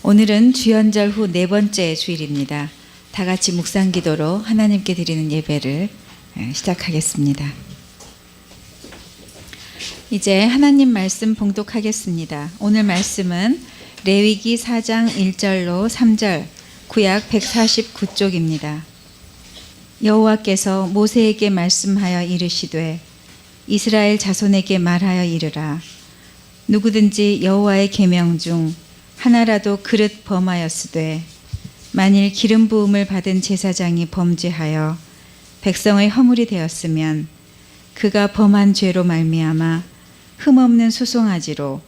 오늘은 주연절 후 네 번째 주일입니다. 다 같이 묵상기도로 하나님께 드리는 예배를 시작하겠습니다. 이제 하나님 말씀 봉독하겠습니다. 오늘 말씀은 레위기 4장 1절로 3절, 구약 149쪽입니다. 여호와께서 모세에게 말씀하여 이르시되 이스라엘 자손에게 말하여 이르라. 누구든지 여호와의 계명 중 하나라도 그릇 범하였으되 만일 기름 부음을 받은 제사장이 범죄하여 백성의 허물이 되었으면 그가 범한 죄로 말미암아 흠없는 수송아지로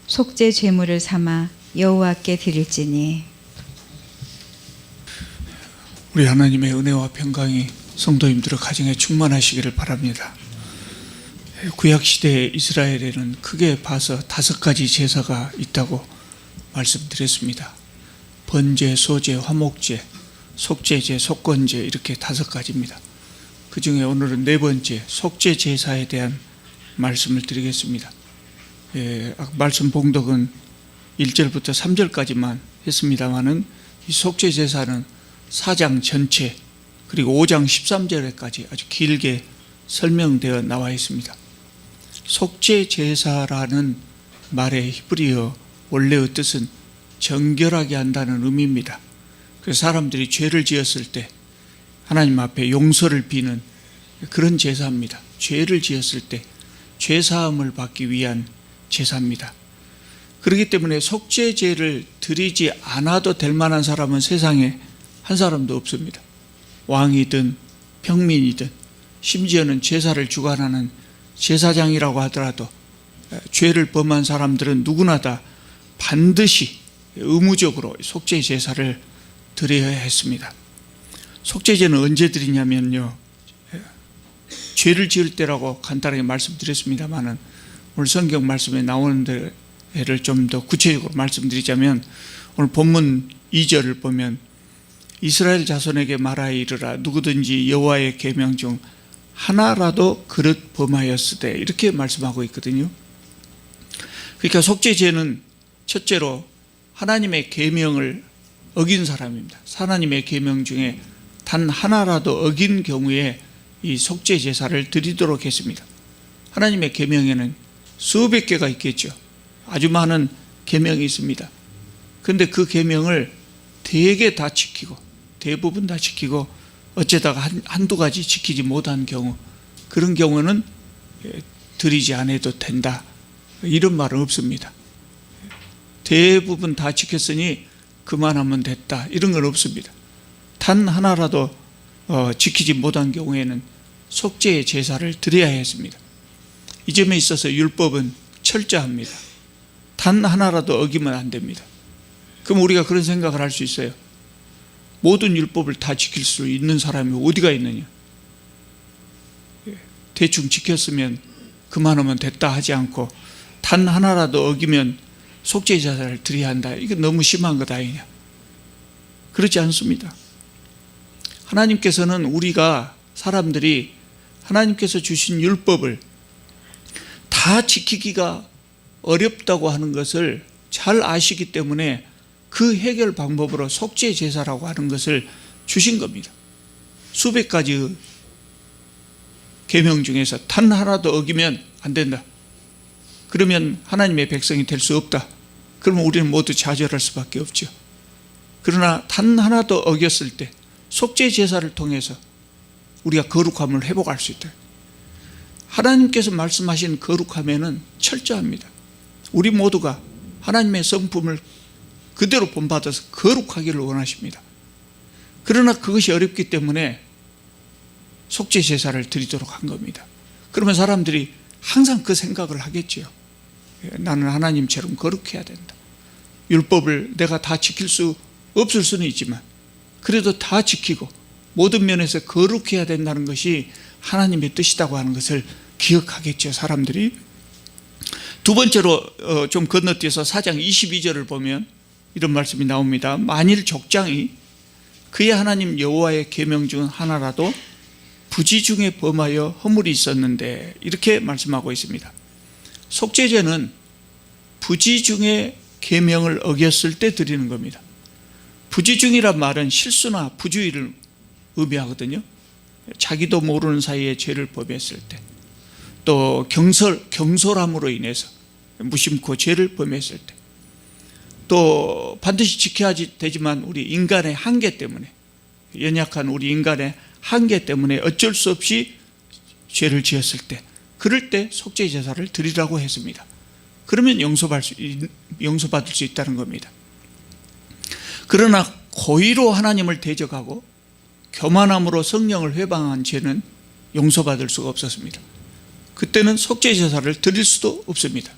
속죄 제물을 삼아 여호와께 드릴지니. 우리 하나님의 은혜와 평강이 성도님들의 가정에 충만하시기를 바랍니다. 구약시대 이스라엘에는 크게 봐서 5가지 제사가 있다고 말씀드렸습니다. 번제, 소제, 화목제, 속죄제, 속건제 이렇게 5가지입니다. 그 중에 오늘은 4번째 속죄 제사에 대한 말씀을 드리겠습니다. 말씀 봉독은 1절부터 3절까지만 했습니다마는 이 속죄 제사는 4장 전체 그리고 5장 13절에까지 아주 길게 설명되어 나와 있습니다. 속죄 제사라는 말의 히브리어 원래의 뜻은 정결하게 한다는 의미입니다. 그래서 사람들이 죄를 지었을 때 하나님 앞에 용서를 비는 그런 제사입니다. 죄를 지었을 때 죄사함을 받기 위한 제사입니다. 그렇기 때문에 속죄제를 드리지 않아도 될 만한 사람은 세상에 한 사람도 없습니다. 왕이든 평민이든 심지어는 제사를 주관하는 제사장이라고 하더라도 죄를 범한 사람들은 누구나 다 반드시 의무적으로 속죄 제사를 드려야 했습니다. 속죄제는 언제 드리냐면요, 죄를 지을 때라고 간단하게 말씀드렸습니다마는 오늘 성경 말씀에 나오는 데를 좀 더 구체적으로 말씀드리자면 오늘 본문 2절을 보면 이스라엘 자손에게 말하여 이르라. 누구든지 여호와의 계명 중 하나라도 그릇 범하였으되 이렇게 말씀하고 있거든요. 그러니까 속죄제는 첫째로 하나님의 계명을 어긴 사람입니다. 하나님의 계명 중에 단 하나라도 어긴 경우에 이 속죄 제사를 드리도록 했습니다. 하나님의 계명에는 수백 개가 있겠죠. 아주 많은 계명이 있습니다. 그런데 그 계명을 대부분 다 지키고 어쩌다가 한두 가지 지키지 못한 경우, 그런 경우는 드리지 않아도 된다, 이런 말은 없습니다. 대부분 다 지켰으니 그만하면 됐다, 이런 건 없습니다. 단 하나라도 지키지 못한 경우에는 속죄의 제사를 드려야 했습니다. 이 점에 있어서 율법은 철저합니다. 단 하나라도 어기면 안 됩니다. 그럼 우리가 그런 생각을 할 수 있어요. 모든 율법을 다 지킬 수 있는 사람이 어디가 있느냐. 대충 지켰으면 그만하면 됐다 하지 않고 단 하나라도 어기면 속죄 제사를 드려야 한다. 이건 너무 심한 것 아니냐. 그렇지 않습니다. 하나님께서는 우리가 사람들이 하나님께서 주신 율법을 다 지키기가 어렵다고 하는 것을 잘 아시기 때문에 그 해결 방법으로 속죄 제사라고 하는 것을 주신 겁니다. 수백 가지 계명 중에서 단 하나도 어기면 안 된다. 그러면 하나님의 백성이 될 수 없다. 그러면 우리는 모두 좌절할 수밖에 없죠. 그러나 단 하나도 어겼을 때 속죄 제사를 통해서 우리가 거룩함을 회복할 수 있다. 하나님께서 말씀하신 거룩함에는 철저합니다. 우리 모두가 하나님의 성품을 그대로 본받아서 거룩하기를 원하십니다. 그러나 그것이 어렵기 때문에 속죄 제사를 드리도록 한 겁니다. 그러면 사람들이 항상 그 생각을 하겠지요. 나는 하나님처럼 거룩해야 된다. 율법을 내가 다 지킬 수 없을 수는 있지만 그래도 다 지키고 모든 면에서 거룩해야 된다는 것이 하나님의 뜻이라고 하는 것을 기억하겠죠, 사람들이. 두 번째로 좀 건너뛰어서 4장 22절을 보면 이런 말씀이 나옵니다. 만일 족장이 그의 하나님 여호와의 계명 중 하나라도 부지 중에 범하여 허물이 있었는데, 이렇게 말씀하고 있습니다. 속죄제는 부지 중에 계명을 어겼을 때 드리는 겁니다. 부지중이란 말은 실수나 부주의를 의미하거든요. 자기도 모르는 사이에 죄를 범했을 때, 또 경솔함으로 인해서 무심코 죄를 범했을 때, 또 반드시 지켜야 되지만 우리 인간의 한계 때문에, 연약한 우리 인간의 한계 때문에 어쩔 수 없이 죄를 지었을 때, 그럴 때 속죄 제사를 드리라고 했습니다. 그러면 용서받을 수 있다는 겁니다. 그러나 고의로 하나님을 대적하고 교만함으로 성령을 회방한 죄는 용서받을 수가 없었습니다. 그때는 속죄 제사를 드릴 수도 없습니다.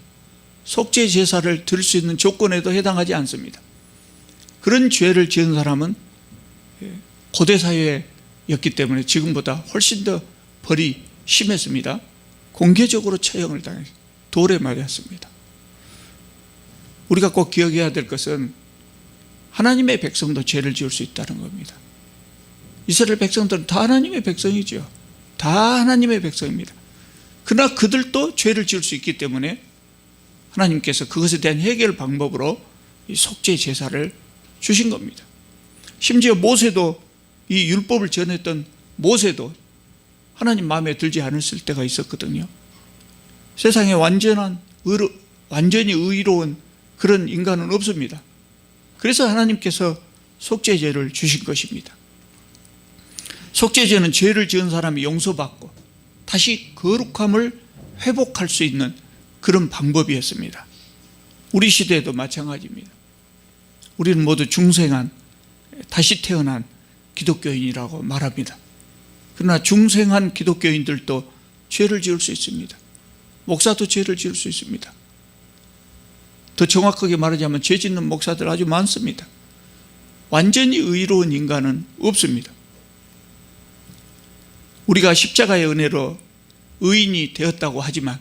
속죄 제사를 드릴 수 있는 조건에도 해당하지 않습니다. 그런 죄를 지은 사람은 고대 사회였기 때문에 지금보다 훨씬 더 벌이 심했습니다. 공개적으로 처형을 당해 돌에 맞았습니다. 우리가 꼭 기억해야 될 것은 하나님의 백성도 죄를 지을 수 있다는 겁니다. 이스라엘 백성들은 다 하나님의 백성이죠. 다 하나님의 백성입니다. 그러나 그들도 죄를 지을 수 있기 때문에 하나님께서 그것에 대한 해결 방법으로 이 속죄 제사를 주신 겁니다. 심지어 모세도, 이 율법을 전했던 모세도 하나님 마음에 들지 않았을 때가 있었거든요. 세상에 완전히 의로운 그런 인간은 없습니다. 그래서 하나님께서 속죄제를 주신 것입니다. 속죄제는 죄를 지은 사람이 용서받고 다시 거룩함을 회복할 수 있는 그런 방법이었습니다. 우리 시대에도 마찬가지입니다. 우리는 모두 중생한, 다시 태어난 기독교인이라고 말합니다. 그러나 중생한 기독교인들도 죄를 지을 수 있습니다. 목사도 죄를 지을 수 있습니다. 더 정확하게 말하자면 죄 짓는 목사들 아주 많습니다. 완전히 의로운 인간은 없습니다. 우리가 십자가의 은혜로 의인이 되었다고 하지만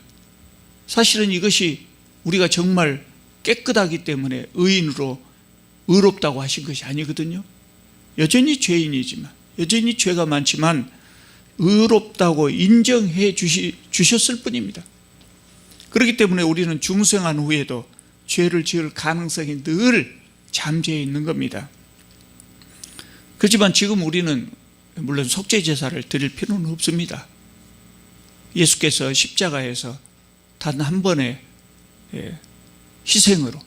사실은 이것이 우리가 정말 깨끗하기 때문에 의인으로 의롭다고 하신 것이 아니거든요. 여전히 죄인이지만, 여전히 죄가 많지만 의롭다고 인정해 주셨을 뿐입니다. 그렇기 때문에 우리는 중생한 후에도 죄를 지을 가능성이 늘 잠재해 있는 겁니다. 그렇지만 지금 우리는 물론 속죄 제사를 드릴 필요는 없습니다. 예수께서 십자가에서 단 한 번의 희생으로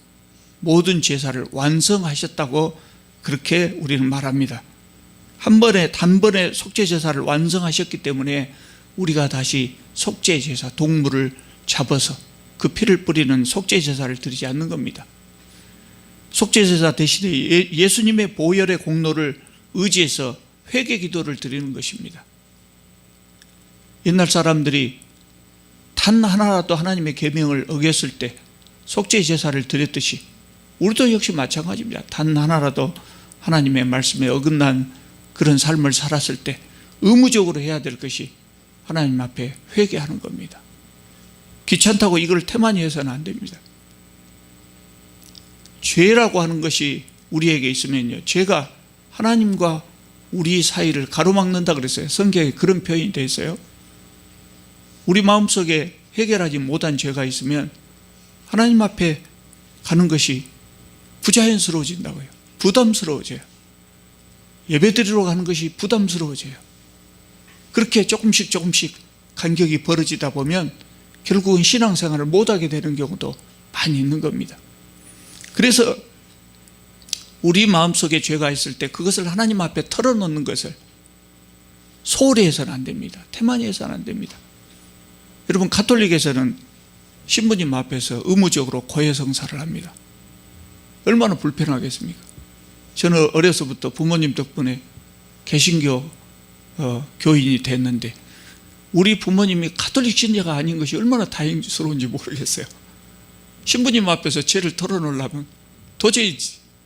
모든 제사를 완성하셨다고 그렇게 우리는 말합니다. 단번에 속죄 제사를 완성하셨기 때문에 우리가 다시 속죄 제사, 동물을 잡아서 그 피를 뿌리는 속죄 제사를 드리지 않는 겁니다. 속죄 제사 대신에 예수님의 보혈의 공로를 의지해서 회개 기도를 드리는 것입니다. 옛날 사람들이 단 하나라도 하나님의 계명을 어겼을 때 속죄 제사를 드렸듯이 우리도 역시 마찬가지입니다. 단 하나라도 하나님의 말씀에 어긋난 그런 삶을 살았을 때 의무적으로 해야 될 것이 하나님 앞에 회개하는 겁니다. 귀찮다고 이걸 태만히 해서는 안 됩니다. 죄라고 하는 것이 우리에게 있으면요, 죄가 하나님과 우리 사이를 가로막는다 그랬어요. 성경에 그런 표현이 되어 있어요. 우리 마음속에 해결하지 못한 죄가 있으면 하나님 앞에 가는 것이 부자연스러워진다고요. 부담스러워져요. 예배드리러 가는 것이 부담스러워져요. 그렇게 조금씩 간격이 벌어지다 보면 결국은 신앙생활을 못하게 되는 경우도 많이 있는 겁니다. 그래서 우리 마음속에 죄가 있을 때 그것을 하나님 앞에 털어놓는 것을 소홀히 해서는 안 됩니다. 태만히 해서는 안 됩니다. 여러분, 가톨릭에서는 신부님 앞에서 의무적으로 고해성사를 합니다. 얼마나 불편하겠습니까? 저는 어려서부터 부모님 덕분에 개신교 교인이 됐는데 우리 부모님이 가톨릭 신자가 아닌 것이 얼마나 다행스러운지 모르겠어요. 신부님 앞에서 죄를 털어놓으려면 도저히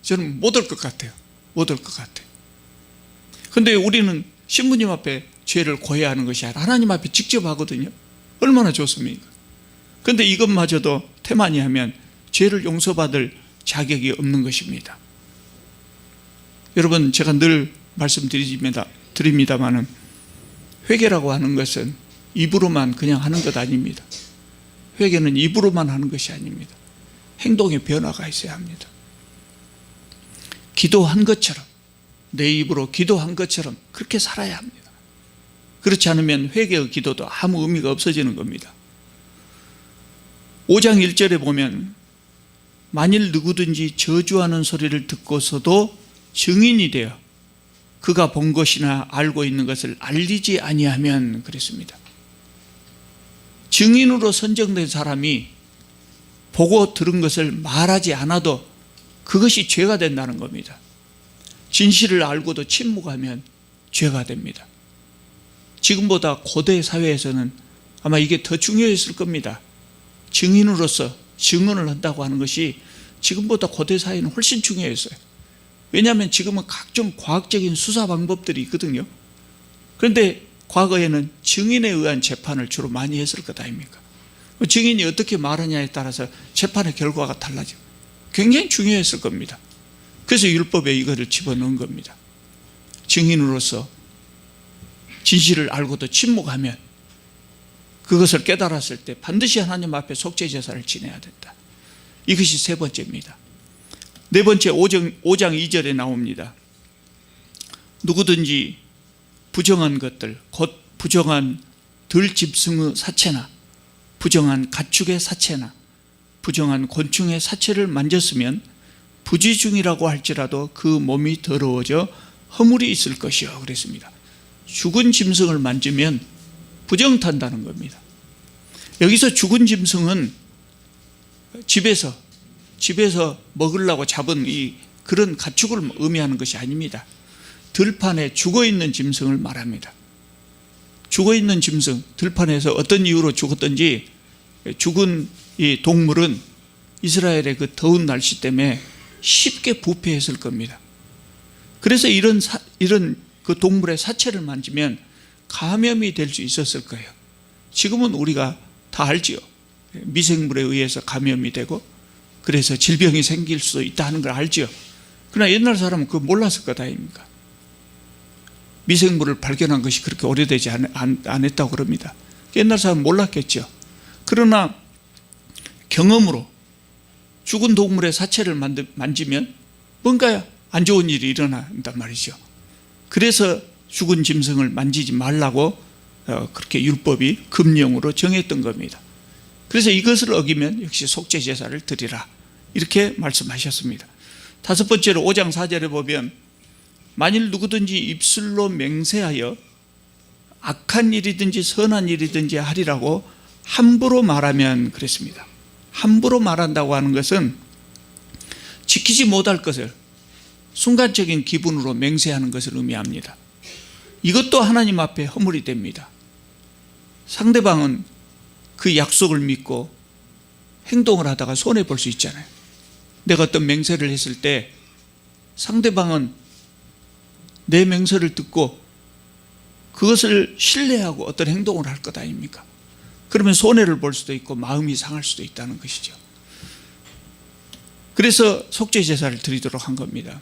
저는 못 올 것 같아요. 못 올 것 같아요. 그런데 우리는 신부님 앞에 죄를 고해하는 것이 아니라 하나님 앞에 직접 하거든요. 얼마나 좋습니까? 그런데 이것마저도 태만히 하면 죄를 용서받을 자격이 없는 것입니다. 여러분, 제가 늘 말씀드립니다마는 회개라고 하는 것은 입으로만 그냥 하는 것 아닙니다. 회개는 입으로만 하는 것이 아닙니다. 행동의 변화가 있어야 합니다. 기도한 것처럼, 내 입으로 기도한 것처럼 그렇게 살아야 합니다. 그렇지 않으면 회개의 기도도 아무 의미가 없어지는 겁니다. 5장 1절에 보면 만일 누구든지 저주하는 소리를 듣고서도 증인이 되어 그가 본 것이나 알고 있는 것을 알리지 아니하면 그랬습니다. 증인으로 선정된 사람이 보고 들은 것을 말하지 않아도 그것이 죄가 된다는 겁니다. 진실을 알고도 침묵하면 죄가 됩니다. 지금보다 고대 사회에서는 아마 이게 더 중요했을 겁니다. 증인으로서 증언을 한다고 하는 것이 지금보다 고대 사회는 훨씬 중요했어요. 왜냐하면 지금은 각종 과학적인 수사 방법들이 있거든요. 그런데 과거에는 증인에 의한 재판을 주로 많이 했을 것 아닙니까? 증인이 어떻게 말하냐에 따라서 재판의 결과가 달라지고 굉장히 중요했을 겁니다. 그래서 율법에 이거를 집어넣은 겁니다. 증인으로서 진실을 알고도 침묵하면 그것을 깨달았을 때 반드시 하나님 앞에 속죄 제사를 지내야 된다. 이것이 세 번째입니다. 네 번째 5장 2절에 나옵니다. 누구든지 부정한 것들, 곧 부정한 들짐승의 사체나 부정한 가축의 사체나 부정한 곤충의 사체를 만졌으면 부지중이라고 할지라도 그 몸이 더러워져 허물이 있을 것이요 그랬습니다. 죽은 짐승을 만지면 부정탄다는 겁니다. 여기서 죽은 짐승은 집에서 먹으려고 잡은 그런 가축을 의미하는 것이 아닙니다. 들판에 죽어있는 짐승을 말합니다. 죽어있는 짐승, 들판에서 어떤 이유로 죽었든지 죽은 이 동물은 이스라엘의 그 더운 날씨 때문에 쉽게 부패했을 겁니다. 그래서 이런 그 동물의 사체를 만지면 감염이 될 수 있었을 거예요. 지금은 우리가 다 알지요. 미생물에 의해서 감염이 되고 그래서 질병이 생길 수도 있다는 걸 알지요. 그러나 옛날 사람은 그거 몰랐을 것 아닙니까? 미생물을 발견한 것이 그렇게 오래되지 않았다고 그럽니다. 옛날 사람은 몰랐겠죠. 그러나 경험으로 죽은 동물의 사체를 만지면 뭔가 안 좋은 일이 일어난단 말이죠. 그래서 죽은 짐승을 만지지 말라고 그렇게 율법이 금령으로 정했던 겁니다. 그래서 이것을 어기면 역시 속죄 제사를 드리라 이렇게 말씀하셨습니다. 다섯 번째로 5장 4절에 보면 만일 누구든지 입술로 맹세하여 악한 일이든지 선한 일이든지 하리라고 함부로 말하면 그랬습니다. 함부로 말한다고 하는 것은 지키지 못할 것을 순간적인 기분으로 맹세하는 것을 의미합니다. 이것도 하나님 앞에 허물이 됩니다. 상대방은 그 약속을 믿고 행동을 하다가 손해볼 수 있잖아요. 내가 어떤 맹세를 했을 때 상대방은 내 맹세를 듣고 그것을 신뢰하고 어떤 행동을 할 것 아닙니까? 그러면 손해를 볼 수도 있고 마음이 상할 수도 있다는 것이죠. 그래서 속죄 제사를 드리도록 한 겁니다.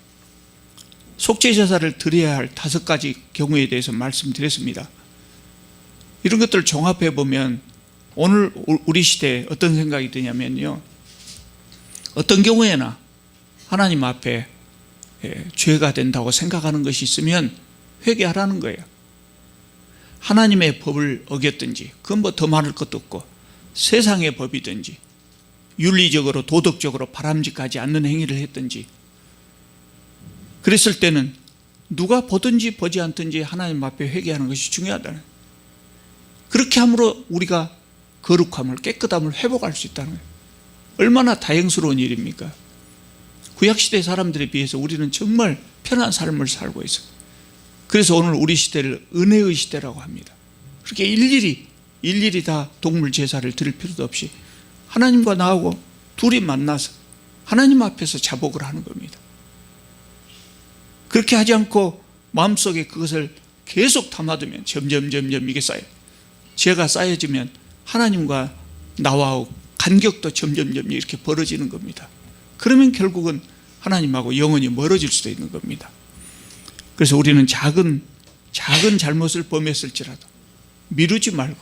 속죄 제사를 드려야 할 5가지 경우에 대해서 말씀드렸습니다. 이런 것들을 종합해 보면 오늘 우리 시대에 어떤 생각이 드냐면요, 어떤 경우에나 하나님 앞에 죄가 된다고 생각하는 것이 있으면 회개하라는 거예요. 하나님의 법을 어겼든지 그건 뭐 더 말할 것도 없고 세상의 법이든지 윤리적으로 도덕적으로 바람직하지 않는 행위를 했든지 그랬을 때는 누가 보든지 보지 않든지 하나님 앞에 회개하는 것이 중요하다는, 그렇게 함으로 우리가 거룩함을 깨끗함을 회복할 수 있다는 거예요. 얼마나 다행스러운 일입니까? 구약시대 사람들에 비해서 우리는 정말 편한 삶을 살고 있어요. 그래서 오늘 우리 시대를 은혜의 시대라고 합니다. 그렇게 일일이 다 동물 제사를 드릴 필요도 없이 하나님과 나하고 둘이 만나서 하나님 앞에서 자복을 하는 겁니다. 그렇게 하지 않고 마음속에 그것을 계속 담아두면 점점 이게 쌓여요. 죄가 쌓여지면 하나님과 나와 간격도 점점 이렇게 벌어지는 겁니다. 그러면 결국은 하나님하고 영원히 멀어질 수도 있는 겁니다. 그래서 우리는 작은 잘못을 범했을지라도 미루지 말고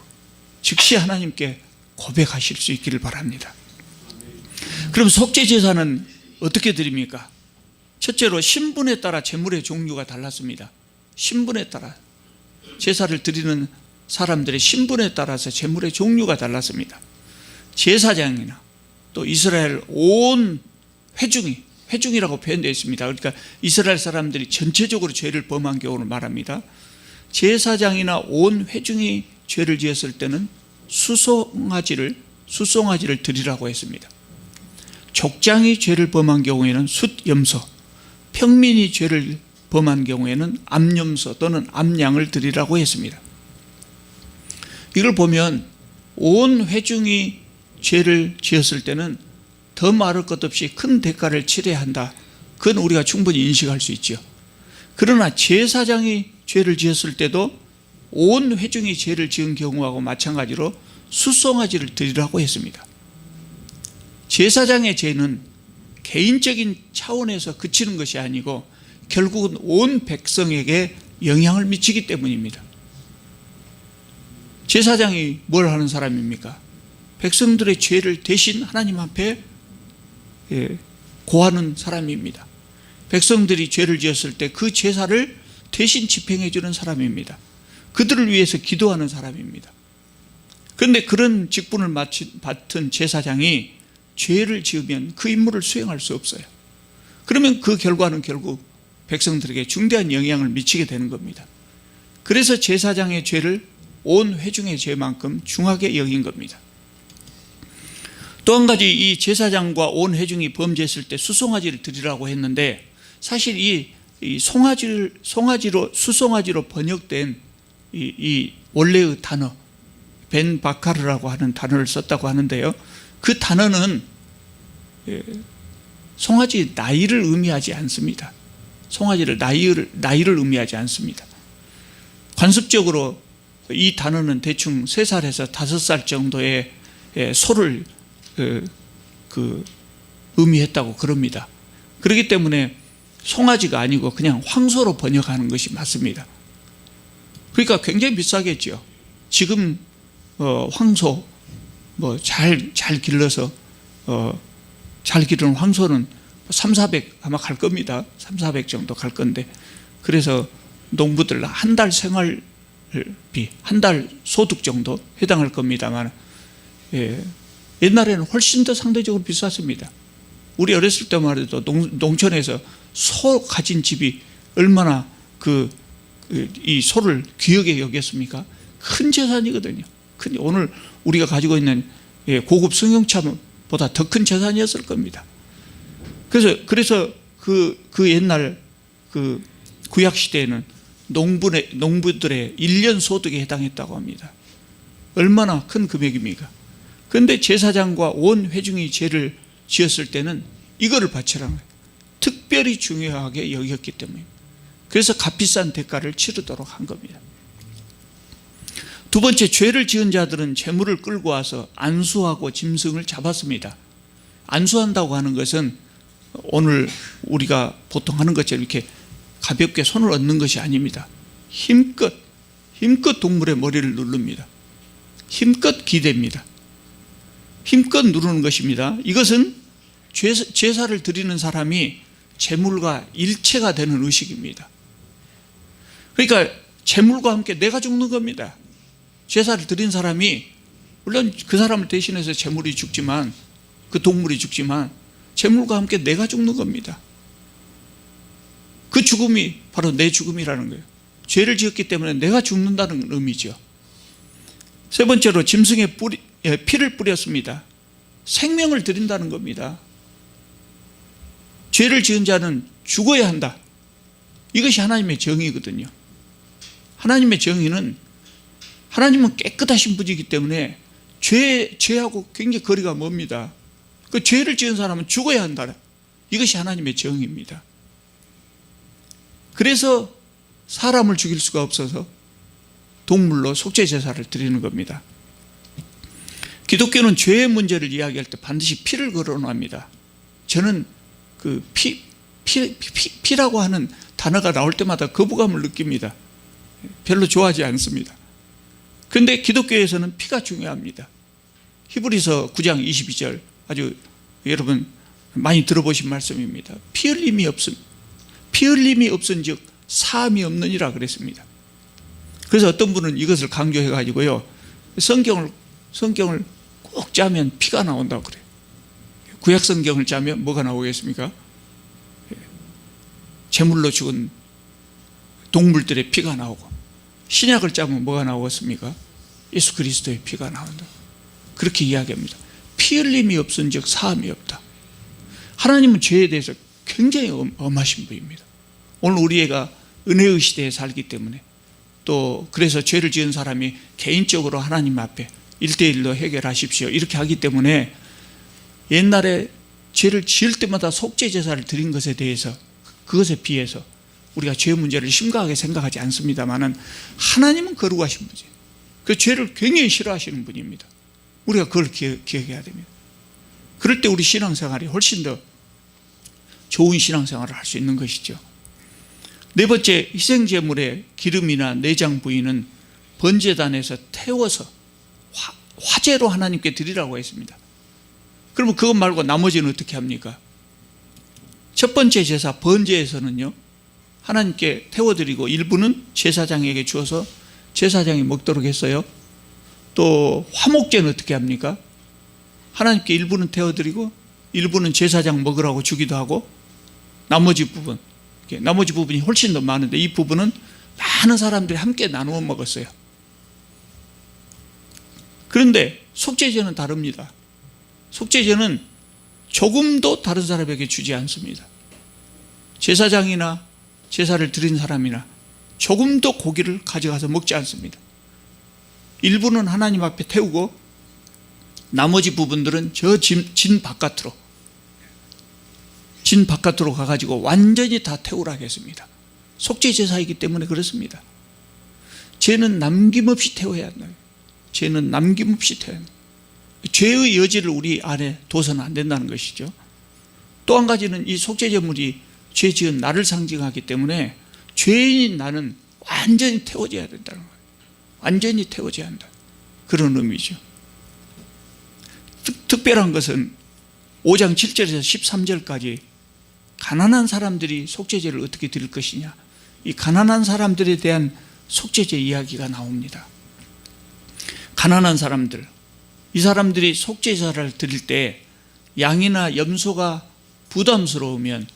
즉시 하나님께 고백하실 수 있기를 바랍니다. 그럼 속죄 제사는 어떻게 드립니까? 첫째로 신분에 따라 제물의 종류가 달랐습니다. 신분에 따라 제사를 드리는 사람들의 신분에 따라서 제물의 종류가 달랐습니다. 제사장이나 또 이스라엘 온 회중이라고 표현되어 있습니다. 그러니까 이스라엘 사람들이 전체적으로 죄를 범한 경우를 말합니다. 제사장이나 온 회중이 죄를 지었을 때는 수송아지를 드리라고 했습니다. 족장이 죄를 범한 경우에는 숫염소, 평민이 죄를 범한 경우에는 암염소 또는 암양을 드리라고 했습니다. 이걸 보면 온 회중이 죄를 지었을 때는 더 말할 것 없이 큰 대가를 치러야 한다. 그건 우리가 충분히 인식할 수 있죠. 그러나 제사장이 죄를 지었을 때도 온 회중이 죄를 지은 경우하고 마찬가지로 숫송아지를 드리라고 했습니다. 제사장의 죄는 개인적인 차원에서 그치는 것이 아니고 결국은 온 백성에게 영향을 미치기 때문입니다. 제사장이 뭘 하는 사람입니까? 백성들의 죄를 대신 하나님 앞에 고하는 사람입니다. 백성들이 죄를 지었을 때 그 제사를 대신 집행해 주는 사람입니다. 그들을 위해서 기도하는 사람입니다. 그런데 그런 직분을 맡은 제사장이 죄를 지으면 그 임무를 수행할 수 없어요. 그러면 그 결과는 결국 백성들에게 중대한 영향을 미치게 되는 겁니다. 그래서 제사장의 죄를 온 회중의 죄만큼 중하게 여긴 겁니다. 또 한 가지, 이 제사장과 온 회중이 범죄했을 때 수송아지를 드리라고 했는데, 사실 이 수송아지로 번역된 이 원래의 단어 벤 바카르라고 하는 단어를 썼다고 하는데요, 그 단어는 송아지 나이를 의미하지 않습니다. 송아지를 나이를 의미하지 않습니다. 관습적으로 이 단어는 대충 3살에서 5살 정도의 소를 의미했다고 그럽니다. 그렇기 때문에 송아지가 아니고 그냥 황소로 번역하는 것이 맞습니다. 그러니까 굉장히 비싸겠죠. 지금 황소 잘 길러서 잘 기르는 황소는 300-400 아마 갈 겁니다. 300-400 정도 갈 건데, 그래서 농부들 한 달 생활비, 한 달 소득 정도 해당할 겁니다만, 옛날에는 훨씬 더 상대적으로 비쌌습니다. 우리 어렸을 때만 해도 농촌에서 소 가진 집이 얼마나 이 소를 귀하게 여겼습니까? 큰 재산이거든요. 오늘 우리가 가지고 있는 고급 승용차보다 더 큰 재산이었을 겁니다. 그래서 그 옛날 구약 시대에는 농부들의 1년 소득에 해당했다고 합니다. 얼마나 큰 금액입니까? 그런데 제사장과 온 회중이 죄를 지었을 때는 이거를 바치라는 거예요. 특별히 중요하게 여겼기 때문에. 그래서 값비싼 대가를 치르도록 한 겁니다. 두 번째, 죄를 지은 자들은 제물을 끌고 와서 안수하고 짐승을 잡았습니다. 안수한다고 하는 것은 오늘 우리가 보통 하는 것처럼 이렇게 가볍게 손을 얹는 것이 아닙니다. 힘껏 동물의 머리를 누릅니다. 힘껏 기댑니다. 힘껏 누르는 것입니다. 이것은 제사를 드리는 사람이 제물과 일체가 되는 의식입니다. 그러니까 제물과 함께 내가 죽는 겁니다. 제사를 드린 사람이, 물론 그 사람을 대신해서 제물이 죽지만, 그 동물이 죽지만 제물과 함께 내가 죽는 겁니다. 그 죽음이 바로 내 죽음이라는 거예요. 죄를 지었기 때문에 내가 죽는다는 의미죠. 세 번째로, 짐승의 피를 뿌렸습니다. 생명을 드린다는 겁니다. 죄를 지은 자는 죽어야 한다. 이것이 하나님의 정의거든요. 하나님의 정의는, 하나님은 깨끗하신 분이기 때문에 죄하고 굉장히 거리가 멉니다. 그 죄를 지은 사람은 죽어야 한다. 이것이 하나님의 정의입니다. 그래서 사람을 죽일 수가 없어서 동물로 속죄 제사를 드리는 겁니다. 기독교는 죄의 문제를 이야기할 때 반드시 피를 거론합니다. 저는 그 피라고 하는 단어가 나올 때마다 거부감을 느낍니다. 별로 좋아하지 않습니다. 그런데 기독교에서는 피가 중요합니다. 히브리서 9장 22절 아주 여러분 많이 들어보신 말씀입니다. 피 흘림이 없은즉 사함이 없느니라 그랬습니다. 그래서 어떤 분은 이것을 강조해 가지고요, 성경을 꼭 짜면 피가 나온다고 그래요. 구약 성경을 짜면 뭐가 나오겠습니까? 제물로 죽은 동물들의 피가 나오고, 신약을 짜면 뭐가 나오겠습니까? 예수 그리스도의 피가 나온다. 그렇게 이야기합니다. 피 흘림이 없은즉 사함이 없다. 하나님은 죄에 대해서 굉장히 엄하신 분입니다. 오늘 우리 애가 은혜의 시대에 살기 때문에, 또 그래서 죄를 지은 사람이 개인적으로 하나님 앞에 1대1로 해결하십시오 이렇게 하기 때문에, 옛날에 죄를 지을 때마다 속죄 제사를 드린 것에 대해서, 그것에 비해서 우리가 죄 문제를 심각하게 생각하지 않습니다만은, 하나님은 거룩하신 분이에요. 그 죄를 굉장히 싫어하시는 분입니다. 우리가 그걸 기억해야 됩니다. 그럴 때 우리 신앙생활이 훨씬 더 좋은 신앙생활을 할 수 있는 것이죠. 네 번째, 희생제물의 기름이나 내장 부위는 번제단에서 태워서 화제로 하나님께 드리라고 했습니다. 그러면 그것 말고 나머지는 어떻게 합니까? 첫 번째 제사 번제에서는요, 하나님께 태워드리고 일부는 제사장에게 주어서 제사장이 먹도록 했어요. 또 화목제는 어떻게 합니까? 하나님께 일부는 태워드리고 일부는 제사장 먹으라고 주기도 하고, 나머지 부분이 훨씬 더 많은데, 이 부분은 많은 사람들이 함께 나누어 먹었어요. 그런데 속죄제는 다릅니다. 속죄제는 조금도 다른 사람에게 주지 않습니다. 제사장이나 제사를 드린 사람이나 조금도 고기를 가져가서 먹지 않습니다. 일부는 하나님 앞에 태우고 나머지 부분들은 저 진 바깥으로 가가지고 완전히 다 태우라 했습니다. 속죄제사이기 때문에 그렇습니다. 죄는 남김없이 태워야 한다. 죄는 남김없이 태워야 한다. 죄의 여지를 우리 안에 둬서는 안 된다는 것이죠. 또 한 가지는 이 속죄제물이 죄 지은 나를 상징하기 때문에 죄인인 나는 완전히 태워져야 된다는 거예요. 완전히 태워져야 한다. 그런 의미죠. 특별한 것은 5장 7절에서 13절까지 가난한 사람들이 속죄제를 어떻게 드릴 것이냐, 이 가난한 사람들에 대한 속죄제 이야기가 나옵니다. 가난한 사람들, 이 사람들이 속죄제를 드릴 때 양이나 염소가 부담스러우면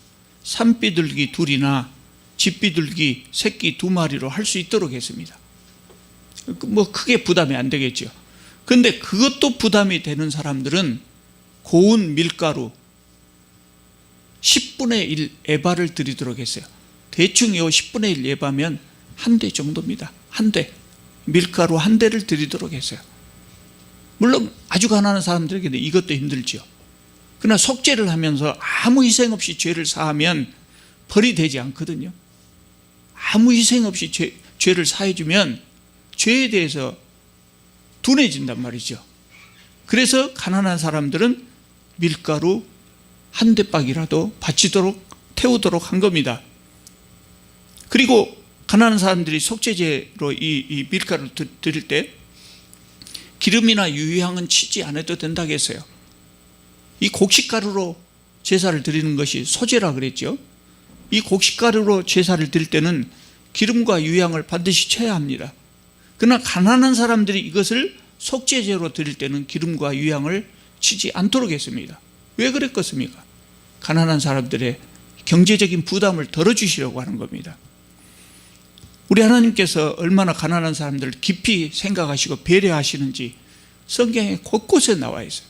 산비둘기 2이나 집비둘기 새끼 2마리로 할 수 있도록 했습니다. 뭐 크게 부담이 안 되겠죠. 그런데 그것도 부담이 되는 사람들은 고운 밀가루 10분의 1 에바를 드리도록 했어요. 대충 요 10분의 1 에바면 한 대 정도입니다. 한 대, 밀가루 한 대를 드리도록 했어요. 물론 아주 가난한 사람들에게는 이것도 힘들죠. 그러나 속죄를 하면서 아무 희생 없이 죄를 사하면 벌이 되지 않거든요. 아무 희생 없이 죄를 사해주면 죄에 대해서 둔해진단 말이죠. 그래서 가난한 사람들은 밀가루 한 대박이라도 바치도록 태우도록 한 겁니다. 그리고 가난한 사람들이 속죄제로 이 밀가루를 드릴 때 기름이나 유향은 치지 않아도 된다고 했어요. 이 곡식가루로 제사를 드리는 것이 소제라 그랬죠. 이 곡식가루로 제사를 드릴 때는 기름과 유향을 반드시 쳐야 합니다. 그러나 가난한 사람들이 이것을 속죄제로 드릴 때는 기름과 유향을 치지 않도록 했습니다. 왜 그랬겠습니까? 가난한 사람들의 경제적인 부담을 덜어주시려고 하는 겁니다. 우리 하나님께서 얼마나 가난한 사람들을 깊이 생각하시고 배려하시는지 성경에 곳곳에 나와 있어요.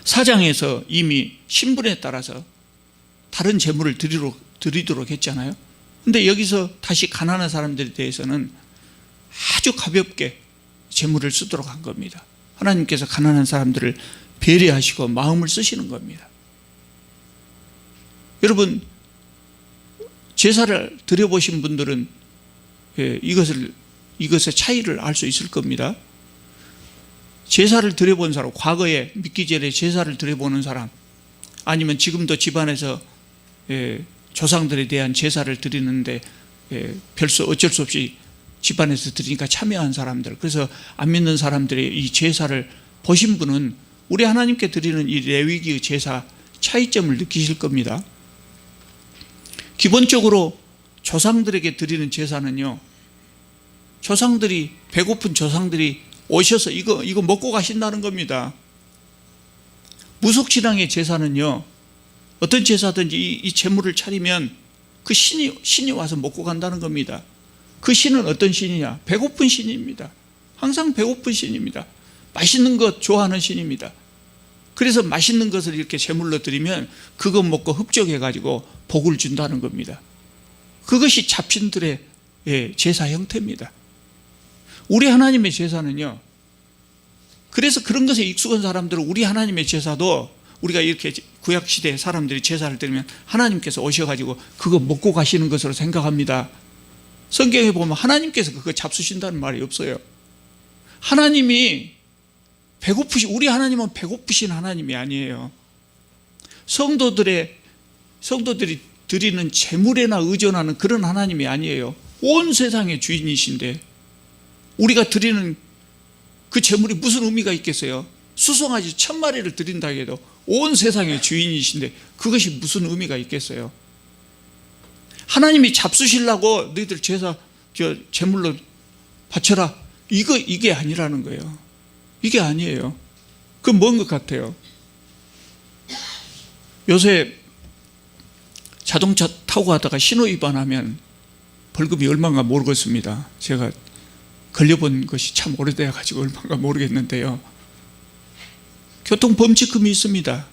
4장에서 이미 신분에 따라서 다른 제물을 드리도록 했잖아요. 그런데 여기서 다시 가난한 사람들에 대해서는 아주 가볍게 제물을 쓰도록 한 겁니다. 하나님께서 가난한 사람들을 배려하시고 마음을 쓰시는 겁니다. 여러분, 제사를 드려보신 분들은 이것의 차이를 알 수 있을 겁니다. 제사를 드려본 사람, 과거에 믿기 전에 제사를 드려보는 사람, 아니면 지금도 집안에서 조상들에 대한 제사를 드리는데 별수 어쩔 수 없이 집안에서 드리니까 참여한 사람들, 그래서 안 믿는 사람들의 이 제사를 보신 분은 우리 하나님께 드리는 이 레위기 제사 차이점을 느끼실 겁니다. 기본적으로 조상들에게 드리는 제사는요, 조상들이, 배고픈 조상들이 오셔서 이거 먹고 가신다는 겁니다. 무속신앙의 제사는요, 어떤 제사든지 이 제물을 차리면 그 신이 와서 먹고 간다는 겁니다. 그 신은 어떤 신이냐? 배고픈 신입니다. 항상 배고픈 신입니다. 맛있는 것 좋아하는 신입니다. 그래서 맛있는 것을 이렇게 제물로 드리면 그거 먹고 흡족해가지고 복을 준다는 겁니다. 그것이 잡신들의 제사 형태입니다. 우리 하나님의 제사는요, 그래서 그런 것에 익숙한 사람들은 우리 하나님의 제사도, 우리가 이렇게 구약시대 사람들이 제사를 드리면 하나님께서 오셔가지고 그거 먹고 가시는 것으로 생각합니다. 성경에 보면 하나님께서 그거 잡수신다는 말이 없어요. 하나님이 우리 하나님은 배고프신 하나님이 아니에요. 성도들이 드리는 제물에나 의존하는 그런 하나님이 아니에요. 온 세상의 주인이신데 우리가 드리는 그 제물이 무슨 의미가 있겠어요? 수송아지 1000마리를 드린다 해도 온 세상의 주인이신데 그것이 무슨 의미가 있겠어요? 하나님이 잡수시려고 너희들 제물로 바쳐라, 이게 아니라는 거예요. 이게 아니에요. 그건 뭔 것 같아요? 요새 자동차 타고 가다가 신호 위반하면 벌금이 얼마인가 모르겠습니다. 제가 걸려본 것이 참 오래돼 가지고 얼마인가 모르겠는데요, 교통범칙금이 있습니다.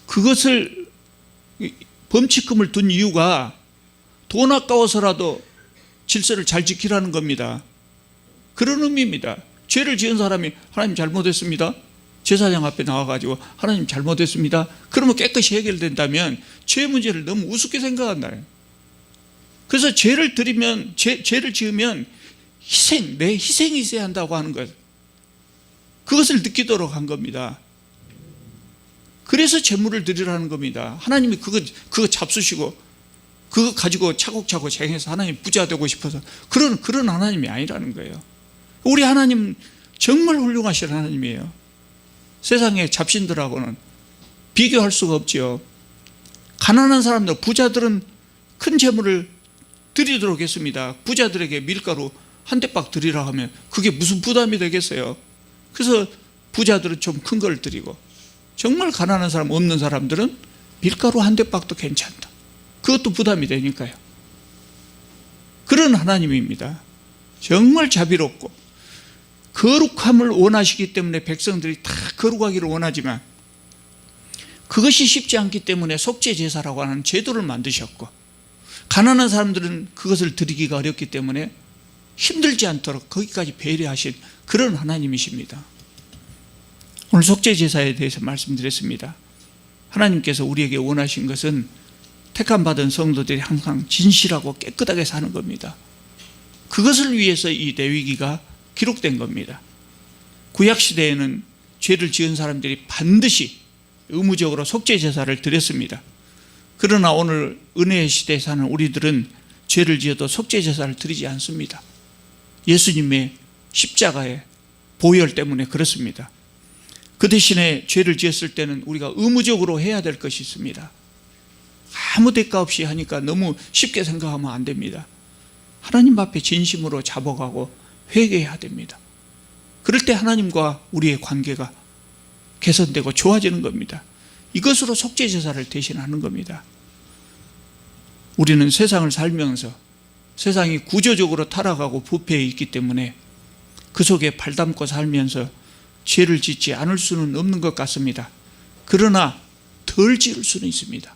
그것을 범칙금을 둔 이유가 돈 아까워서라도 질서를 잘 지키라는 겁니다. 그런 의미입니다. 죄를 지은 사람이 하나님 잘못했습니다, 제사장 앞에 나와가지고 하나님 잘못했습니다, 그러면 깨끗이 해결된다면 죄 문제를 너무 우습게 생각한다. 그래서 죄를 지으면 내 희생이 있어야 한다고 하는 것, 그것을 느끼도록 한 겁니다. 그래서 제물을 드리라는 겁니다. 하나님이 그거 잡수시고 그거 가지고 차곡차곡 쟁여서 하나님 부자 되고 싶어서 그런 하나님이 아니라는 거예요. 우리 하나님 정말 훌륭하신 하나님이에요. 세상의 잡신들하고는 비교할 수가 없지요. 가난한 사람들, 부자들은 큰 제물을 드리도록 했습니다. 부자들에게 밀가루 한 대박 드리라 하면 그게 무슨 부담이 되겠어요? 그래서 부자들은 좀 큰 걸 드리고, 정말 가난한 사람, 없는 사람들은 밀가루 한 대박도 괜찮다, 그것도 부담이 되니까요. 그런 하나님입니다. 정말 자비롭고 거룩함을 원하시기 때문에 백성들이 다 거룩하기를 원하지만 그것이 쉽지 않기 때문에 속죄제사라고 하는 제도를 만드셨고, 가난한 사람들은 그것을 드리기가 어렵기 때문에 힘들지 않도록 거기까지 배려하신 그런 하나님이십니다. 오늘 속죄제사에 대해서 말씀드렸습니다. 하나님께서 우리에게 원하신 것은 택함받은 성도들이 항상 진실하고 깨끗하게 사는 겁니다. 그것을 위해서 이 레위기가 기록된 겁니다. 구약시대에는 죄를 지은 사람들이 반드시 의무적으로 속죄제사를 드렸습니다. 그러나 오늘 은혜의 시대에 사는 우리들은 죄를 지어도 속죄제사를 드리지 않습니다. 예수님의 십자가의 보혈 때문에 그렇습니다. 그 대신에 죄를 지었을 때는 우리가 의무적으로 해야 될 것이 있습니다. 아무 대가 없이 하니까 너무 쉽게 생각하면 안 됩니다. 하나님 앞에 진심으로 잡아가고 회개해야 됩니다. 그럴 때 하나님과 우리의 관계가 개선되고 좋아지는 겁니다. 이것으로 속죄제사를 대신하는 겁니다. 우리는 세상을 살면서 세상이 구조적으로 타락하고 부패해 있기 때문에 그 속에 발담고 살면서 죄를 짓지 않을 수는 없는 것 같습니다. 그러나 덜 지을 수는 있습니다.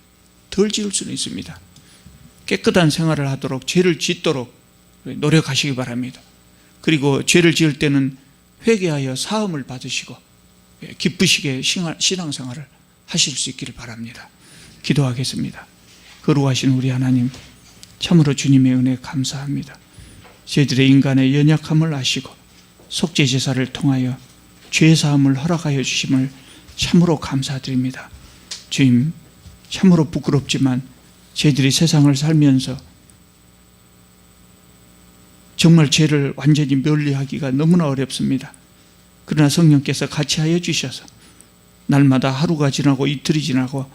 덜 지을 수는 있습니다. 깨끗한 생활을 하도록, 죄를 짓도록 노력하시기 바랍니다. 그리고 죄를 지을 때는 회개하여 사함을 받으시고 기쁘시게 신앙생활을 하실 수 있기를 바랍니다. 기도하겠습니다. 거룩하신 우리 하나님, 참으로 주님의 은혜 감사합니다. 저희들의 인간의 연약함을 아시고 속죄제사를 통하여 죄사함을 허락하여 주심을 참으로 감사드립니다. 주님, 참으로 부끄럽지만 저희들이 세상을 살면서 정말 죄를 완전히 면리하기가 너무나 어렵습니다. 그러나 성령께서 같이 하여 주셔서 날마다 하루가 지나고 이틀이 지나고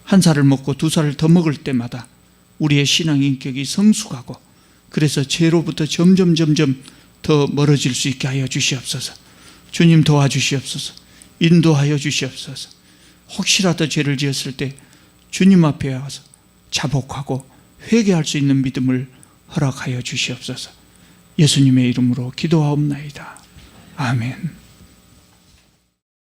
한 살을 먹고 두 살을 더 먹을 때마다 우리의 신앙 인격이 성숙하고 그래서 죄로부터 점점 더 멀어질 수 있게 하여 주시옵소서. 주님 도와주시옵소서. 인도하여 주시옵소서. 혹시라도 죄를 지었을 때 주님 앞에 와서 자복하고 회개할 수 있는 믿음을 허락하여 주시옵소서. 예수님의 이름으로 기도하옵나이다. 아멘.